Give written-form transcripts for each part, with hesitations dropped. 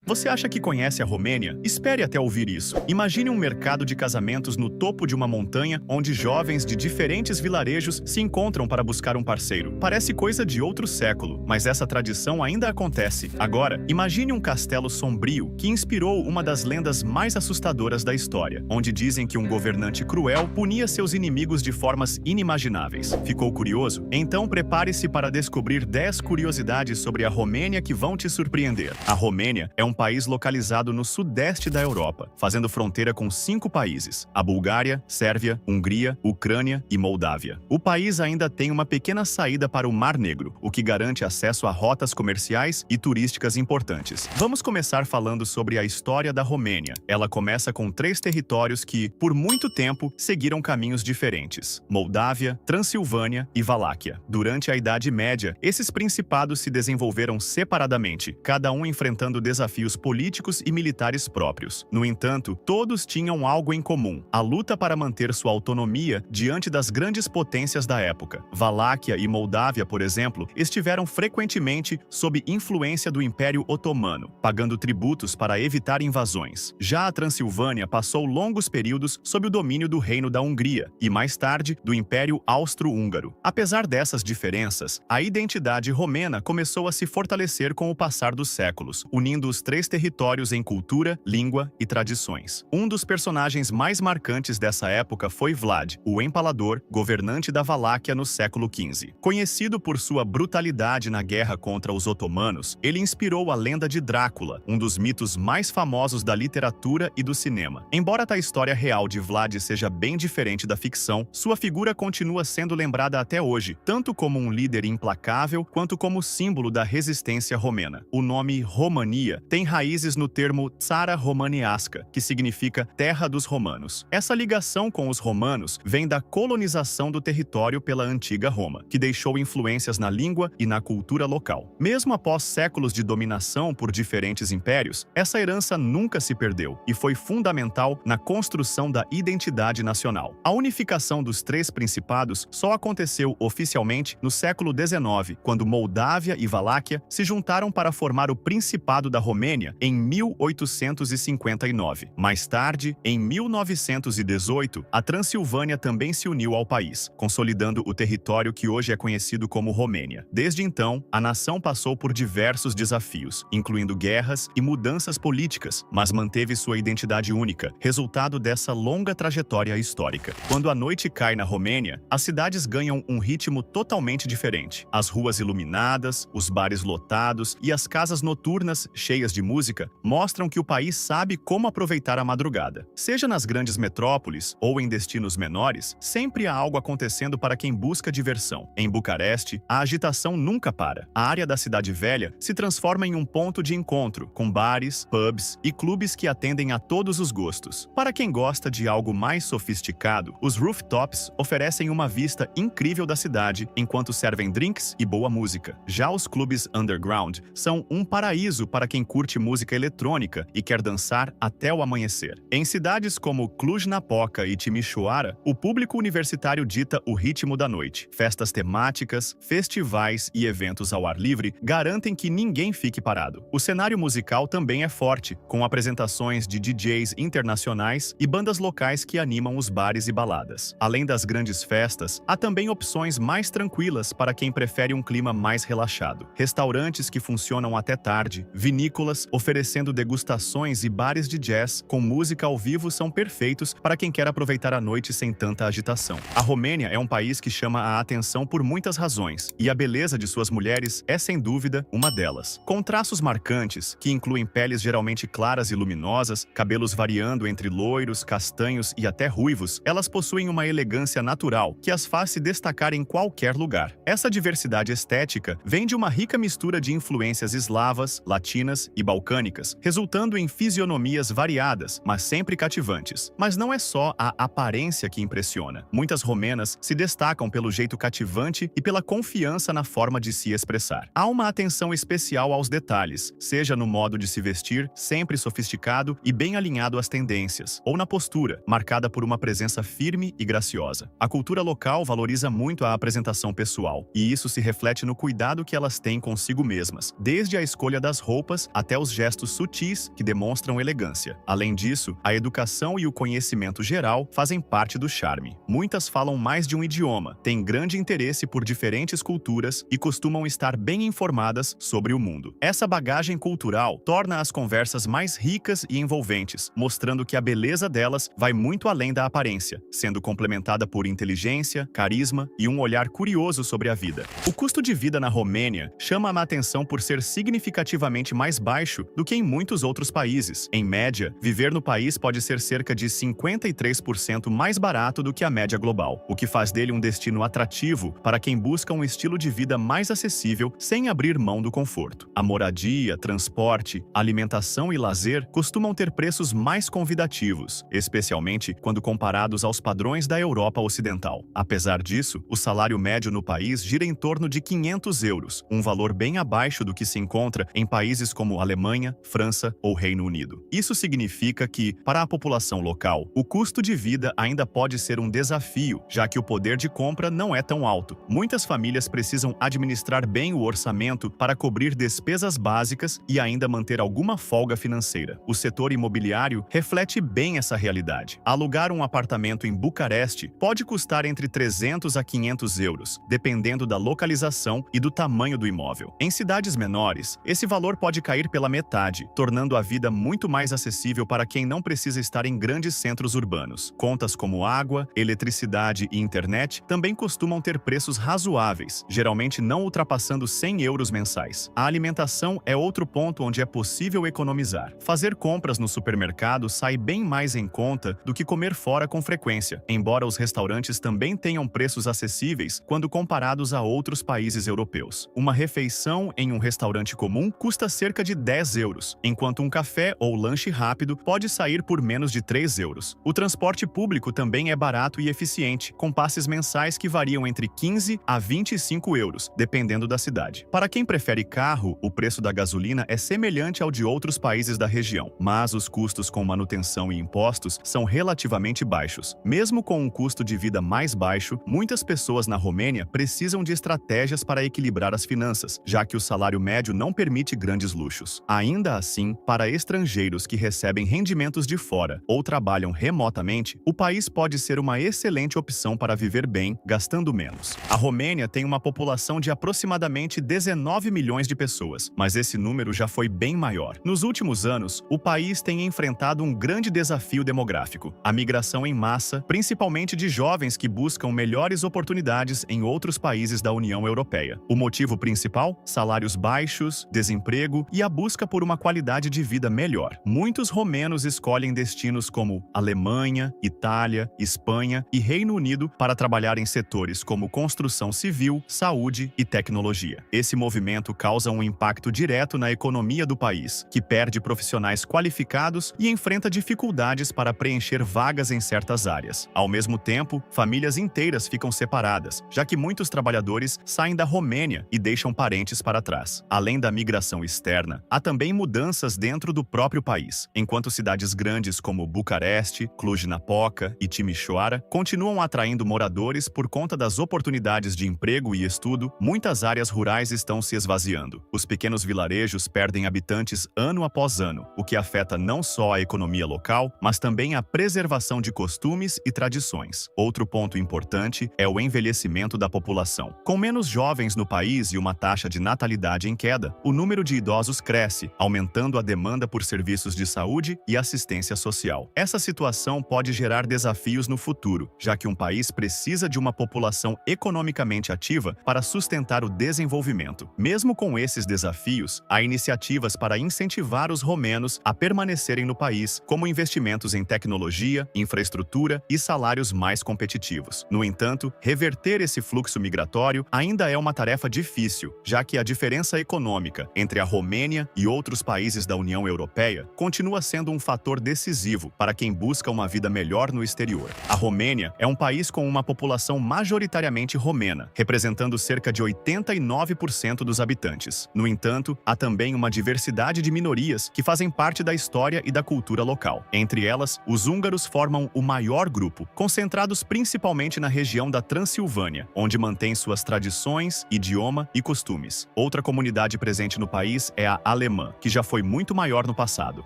Você acha que conhece a Romênia? Espere até ouvir isso. Imagine um mercado de casamentos no topo de uma montanha onde jovens de diferentes vilarejos se encontram para buscar um parceiro. Parece coisa de outro século, mas essa tradição ainda acontece. Agora, imagine um castelo sombrio que inspirou uma das lendas mais assustadoras da história, onde dizem que um governante cruel punia seus inimigos de formas inimagináveis. Ficou curioso? Então prepare-se para descobrir 10 curiosidades sobre a Romênia que vão te surpreender. A Romênia é um país localizado no sudeste da Europa, fazendo fronteira com 5 países: a Bulgária, Sérvia, Hungria, Ucrânia e Moldávia. O país ainda tem uma pequena saída para o Mar Negro, o que garante acesso a rotas comerciais e turísticas importantes. Vamos começar falando sobre a história da Romênia. Ela começa com 3 territórios que, por muito tempo, seguiram caminhos diferentes: Moldávia, Transilvânia e Valáquia. Durante a Idade Média, esses principados se desenvolveram separadamente, cada um enfrentando desafios políticos e militares próprios. No entanto, todos tinham algo em comum: a luta para manter sua autonomia diante das grandes potências da época. Valáquia e Moldávia, por exemplo, estiveram frequentemente sob influência do Império Otomano, pagando tributos para evitar invasões. Já a Transilvânia passou longos períodos sob o domínio do Reino da Hungria e, mais tarde, do Império Austro-Húngaro. Apesar dessas diferenças, a identidade romena começou a se fortalecer com o passar dos séculos, unindo os 3 territórios em cultura, língua e tradições. Um dos personagens mais marcantes dessa época foi Vlad, o Empalador, governante da Valáquia no século XV. Conhecido por sua brutalidade na guerra contra os otomanos, ele inspirou a lenda de Drácula, um dos mitos mais famosos da literatura e do cinema. Embora a história real de Vlad seja bem diferente da ficção, sua figura continua sendo lembrada até hoje, tanto como um líder implacável quanto como símbolo da resistência romena. O nome Romania tem raízes no termo Tsara Romaniasca, que significa terra dos romanos. Essa ligação com os romanos vem da colonização do território pela antiga Roma, que deixou influências na língua e na cultura local. Mesmo após séculos de dominação por diferentes impérios, essa herança nunca se perdeu e foi fundamental na construção da identidade nacional. A unificação dos 3 principados só aconteceu oficialmente no século XIX, quando Moldávia e Valáquia se juntaram para formar o Principado da Romênia em 1859. Mais tarde, em 1918, a Transilvânia também se uniu ao país, consolidando o território que hoje é conhecido como Romênia. Desde então, a nação passou por diversos desafios, incluindo guerras e mudanças políticas, mas manteve sua identidade única, resultado dessa longa trajetória histórica. Quando a noite cai na Romênia, as cidades ganham um ritmo totalmente diferente. As ruas iluminadas, os bares lotados e as casas noturnas cheias de música mostram que o país sabe como aproveitar a madrugada. Seja nas grandes metrópoles ou em destinos menores, sempre há algo acontecendo para quem busca diversão. Em Bucareste, a agitação nunca para. A área da Cidade Velha se transforma em um ponto de encontro, com bares, pubs e clubes que atendem a todos os gostos. Para quem gosta de algo mais sofisticado, os rooftops oferecem uma vista incrível da cidade enquanto servem drinks e boa música. Já os clubes underground são um paraíso para quem curte música eletrônica e quer dançar até o amanhecer. Em cidades como Cluj-Napoca e Timișoara, o público universitário dita o ritmo da noite. Festas temáticas, festivais e eventos ao ar livre garantem que ninguém fique parado. O cenário musical também é forte, com apresentações de DJs internacionais e bandas locais que animam os bares e baladas. Além das grandes festas, há também opções mais tranquilas para quem prefere um clima mais relaxado. Restaurantes que funcionam até tarde, vinícolas oferecendo degustações e bares de jazz com música ao vivo são perfeitos para quem quer aproveitar a noite sem tanta agitação. A Romênia é um país que chama a atenção por muitas razões, e a beleza de suas mulheres é, sem dúvida, uma delas. Com traços marcantes, que incluem peles geralmente claras e luminosas, cabelos variando entre loiros, castanhos e até ruivos, elas possuem uma elegância natural que as faz se destacar em qualquer lugar. Essa diversidade estética vem de uma rica mistura de influências eslavas, latinas e balcânicas, resultando em fisionomias variadas, mas sempre cativantes. Mas não é só a aparência que impressiona. Muitas romenas se destacam pelo jeito cativante e pela confiança na forma de se expressar. Há uma atenção especial aos detalhes, seja no modo de se vestir, sempre sofisticado e bem alinhado às tendências, ou na postura, marcada por uma presença firme e graciosa. A cultura local valoriza muito a apresentação pessoal, e isso se reflete no cuidado que elas têm consigo mesmas, desde a escolha das roupas até até os gestos sutis que demonstram elegância. Além disso, a educação e o conhecimento geral fazem parte do charme. Muitas falam mais de um idioma, têm grande interesse por diferentes culturas e costumam estar bem informadas sobre o mundo. Essa bagagem cultural torna as conversas mais ricas e envolventes, mostrando que a beleza delas vai muito além da aparência, sendo complementada por inteligência, carisma e um olhar curioso sobre a vida. O custo de vida na Romênia chama a atenção por ser significativamente mais baixo do que em muitos outros países. Em média, viver no país pode ser cerca de 53% mais barato do que a média global, o que faz dele um destino atrativo para quem busca um estilo de vida mais acessível sem abrir mão do conforto. A moradia, transporte, alimentação e lazer costumam ter preços mais convidativos, especialmente quando comparados aos padrões da Europa Ocidental. Apesar disso, o salário médio no país gira em torno de 500 euros, um valor bem abaixo do que se encontra em países como Alemanha, França ou Reino Unido. Isso significa que, para a população local, o custo de vida ainda pode ser um desafio, já que o poder de compra não é tão alto. Muitas famílias precisam administrar bem o orçamento para cobrir despesas básicas e ainda manter alguma folga financeira. O setor imobiliário reflete bem essa realidade. Alugar um apartamento em Bucareste pode custar entre 300 a 500 euros, dependendo da localização e do tamanho do imóvel. Em cidades menores, esse valor pode cair pela metade, tornando a vida muito mais acessível para quem não precisa estar em grandes centros urbanos. Contas como água, eletricidade e internet também costumam ter preços razoáveis, geralmente não ultrapassando 100 euros mensais. A alimentação é outro ponto onde é possível economizar. Fazer compras no supermercado sai bem mais em conta do que comer fora com frequência, embora os restaurantes também tenham preços acessíveis quando comparados a outros países europeus. Uma refeição em um restaurante comum custa cerca de 10 euros, enquanto um café ou lanche rápido pode sair por menos de 3 euros. O transporte público também é barato e eficiente, com passes mensais que variam entre 15 a 25 euros, dependendo da cidade. Para quem prefere carro, o preço da gasolina é semelhante ao de outros países da região, mas os custos com manutenção e impostos são relativamente baixos. Mesmo com um custo de vida mais baixo, muitas pessoas na Romênia precisam de estratégias para equilibrar as finanças, já que o salário médio não permite grandes luxos. Ainda assim, para estrangeiros que recebem rendimentos de fora ou trabalham remotamente, o país pode ser uma excelente opção para viver bem, gastando menos. A Romênia tem uma população de aproximadamente 19 milhões de pessoas, mas esse número já foi bem maior. Nos últimos anos, o país tem enfrentado um grande desafio demográfico: a migração em massa, principalmente de jovens que buscam melhores oportunidades em outros países da União Europeia. O motivo principal? Salários baixos, desemprego e a busca por uma qualidade de vida melhor. Muitos romenos escolhem destinos como Alemanha, Itália, Espanha e Reino Unido para trabalhar em setores como construção civil, saúde e tecnologia. Esse movimento causa um impacto direto na economia do país, que perde profissionais qualificados e enfrenta dificuldades para preencher vagas em certas áreas. Ao mesmo tempo, famílias inteiras ficam separadas, já que muitos trabalhadores saem da Romênia e deixam parentes para trás. Além da migração externa, há também mudanças dentro do próprio país. Enquanto cidades grandes como Bucareste, Cluj-Napoca e Timișoara continuam atraindo moradores por conta das oportunidades de emprego e estudo, muitas áreas rurais estão se esvaziando. Os pequenos vilarejos perdem habitantes ano após ano, o que afeta não só a economia local, mas também a preservação de costumes e tradições. Outro ponto importante é o envelhecimento da população. Com menos jovens no país e uma taxa de natalidade em queda, o número de idosos cresce, aumentando a demanda por serviços de saúde e assistência social. Essa situação pode gerar desafios no futuro, já que um país precisa de uma população economicamente ativa para sustentar o desenvolvimento. Mesmo com esses desafios, há iniciativas para incentivar os romenos a permanecerem no país, como investimentos em tecnologia, infraestrutura e salários mais competitivos. No entanto, reverter esse fluxo migratório ainda é uma tarefa difícil, já que a diferença econômica entre a Romênia e outros países da União Europeia continua sendo um fator decisivo para quem busca uma vida melhor no exterior. A Romênia é um país com uma população majoritariamente romena, representando cerca de 89% dos habitantes. No entanto, há também uma diversidade de minorias que fazem parte da história e da cultura local. Entre elas, os húngaros formam o maior grupo, concentrados principalmente na região da Transilvânia, onde mantém suas tradições, idioma e costumes. Outra comunidade presente no país é a alemã, alemã, que já foi muito maior no passado.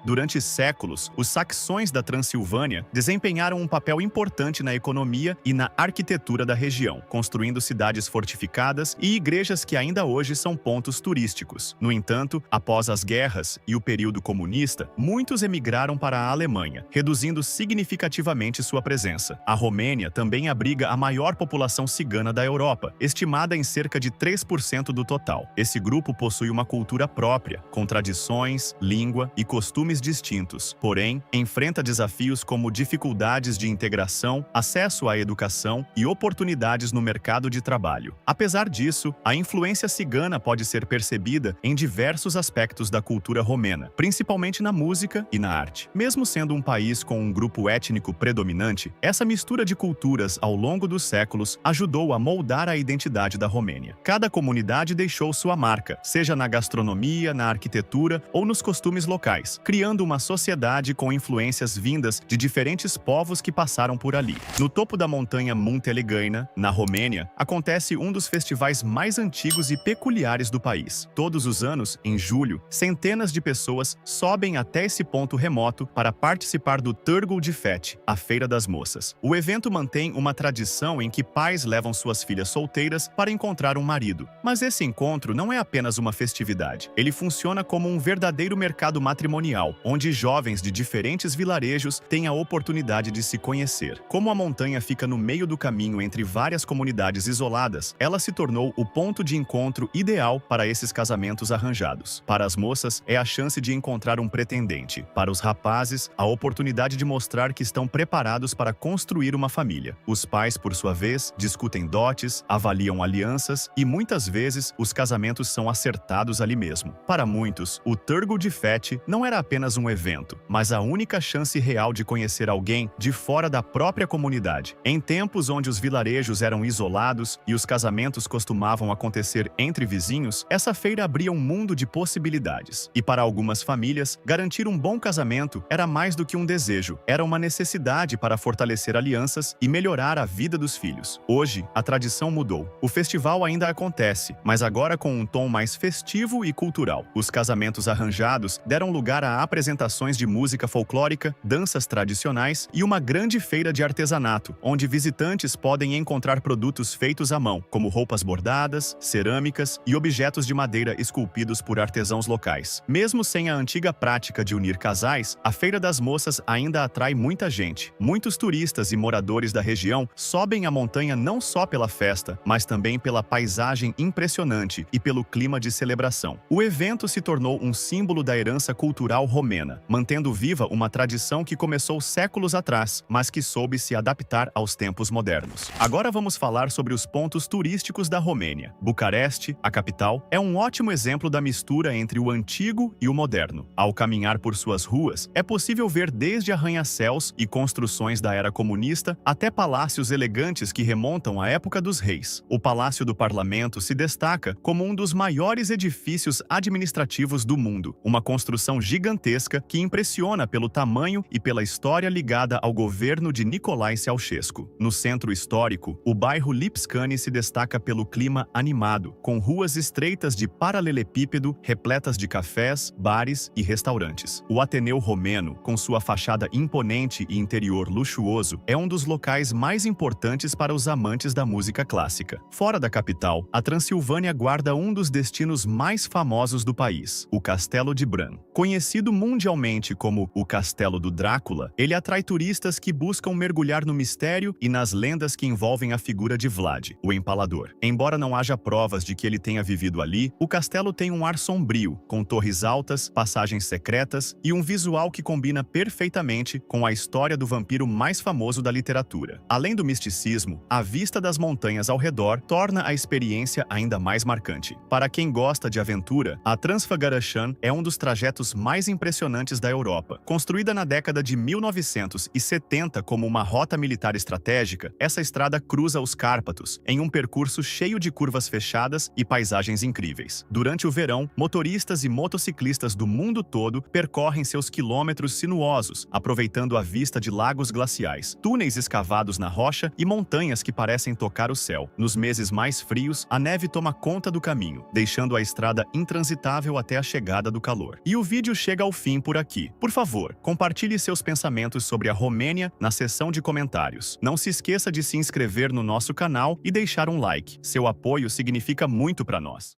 Durante séculos, os saxões da Transilvânia desempenharam um papel importante na economia e na arquitetura da região, construindo cidades fortificadas e igrejas que ainda hoje são pontos turísticos. No entanto, após as guerras e o período comunista, muitos emigraram para a Alemanha, reduzindo significativamente sua presença. A Romênia também abriga a maior população cigana da Europa, estimada em cerca de 3% do total. Esse grupo possui uma cultura própria, com tradições, língua e costumes distintos. Porém, enfrenta desafios como dificuldades de integração, acesso à educação e oportunidades no mercado de trabalho. Apesar disso, a influência cigana pode ser percebida em diversos aspectos da cultura romena, principalmente na música e na arte. Mesmo sendo um país com um grupo étnico predominante, essa mistura de culturas ao longo dos séculos ajudou a moldar a identidade da Romênia. Cada comunidade deixou sua marca, seja na gastronomia, na arquitetura ou nos costumes locais, criando uma sociedade com influências vindas de diferentes povos que passaram por ali. No topo da montanha Munteligana, na Romênia, acontece um dos festivais mais antigos e peculiares do país. Todos os anos, em julho, centenas de pessoas sobem até esse ponto remoto para participar do Târgu de Fete, a Feira das Moças. O evento mantém uma tradição em que pais levam suas filhas solteiras para encontrar um marido. Mas esse encontro não é apenas uma festividade. Ele funciona como um verdadeiro mercado matrimonial, onde jovens de diferentes vilarejos têm a oportunidade de se conhecer. Como a montanha fica no meio do caminho entre várias comunidades isoladas, ela se tornou o ponto de encontro ideal para esses casamentos arranjados. Para as moças, é a chance de encontrar um pretendente. Para os rapazes, a oportunidade de mostrar que estão preparados para construir uma família. Os pais, por sua vez, discutem dotes, avaliam alianças e muitas vezes os casamentos são acertados ali mesmo. Para muitos, o Târgu de Fete não era apenas um evento, mas a única chance real de conhecer alguém de fora da própria comunidade. Em tempos onde os vilarejos eram isolados e os casamentos costumavam acontecer entre vizinhos, essa feira abria um mundo de possibilidades. E para algumas famílias, garantir um bom casamento era mais do que um desejo, era uma necessidade para fortalecer alianças e melhorar a vida dos filhos. Hoje, a tradição mudou. O festival ainda acontece, mas agora com um tom mais festivo e cultural. Os casamentos arranjados deram lugar a apresentações de música folclórica, danças tradicionais e uma grande feira de artesanato, onde visitantes podem encontrar produtos feitos à mão, como roupas bordadas, cerâmicas e objetos de madeira esculpidos por artesãos locais. Mesmo sem a antiga prática de unir casais, a Feira das Moças ainda atrai muita gente. Muitos turistas e moradores da região sobem a montanha não só pela festa, mas também pela paisagem impressionante e pelo clima de celebração. O evento se tornou um símbolo da herança cultural romena, mantendo viva uma tradição que começou séculos atrás, mas que soube se adaptar aos tempos modernos. Agora vamos falar sobre os pontos turísticos da Romênia. Bucareste, a capital, é um ótimo exemplo da mistura entre o antigo e o moderno. Ao caminhar por suas ruas, é possível ver desde arranha-céus e construções da era comunista até palácios elegantes que remontam à época dos reis. O Palácio do Parlamento se destaca como um dos maiores edifícios administrativos do mundo, uma construção gigantesca que impressiona pelo tamanho e pela história ligada ao governo de Nicolae Ceausescu. No centro histórico, o bairro Lipscani se destaca pelo clima animado, com ruas estreitas de paralelepípedo repletas de cafés, bares e restaurantes. O Ateneu Romeno, com sua fachada imponente e interior luxuoso, é um dos locais mais importantes para os amantes da música clássica. Fora da capital, a Transilvânia guarda um dos destinos mais famosos do país, o Castelo de Bran. Conhecido mundialmente como o Castelo do Drácula, ele atrai turistas que buscam mergulhar no mistério e nas lendas que envolvem a figura de Vlad, o Empalador. Embora não haja provas de que ele tenha vivido ali, o castelo tem um ar sombrio, com torres altas, passagens secretas e um visual que combina perfeitamente com a história do vampiro mais famoso da literatura. Além do misticismo, a vista das montanhas ao redor torna a experiência ainda mais marcante. Para quem gosta de aventura, a Transfagarașan é um dos trajetos mais impressionantes da Europa. Construída na década de 1970 como uma rota militar estratégica, essa estrada cruza os Cárpatos, em um percurso cheio de curvas fechadas e paisagens incríveis. Durante o verão, motoristas e motociclistas do mundo todo percorrem seus quilômetros sinuosos, aproveitando a vista de lagos glaciais, túneis escavados na rocha e montanhas que parecem tocar o céu. Nos meses mais frios, a neve toma conta do caminho, deixando a estrada intransitável até até a chegada do calor. E o vídeo chega ao fim por aqui. Por favor, compartilhe seus pensamentos sobre a Romênia na seção de comentários. Não se esqueça de se inscrever no nosso canal e deixar um like. Seu apoio significa muito para nós.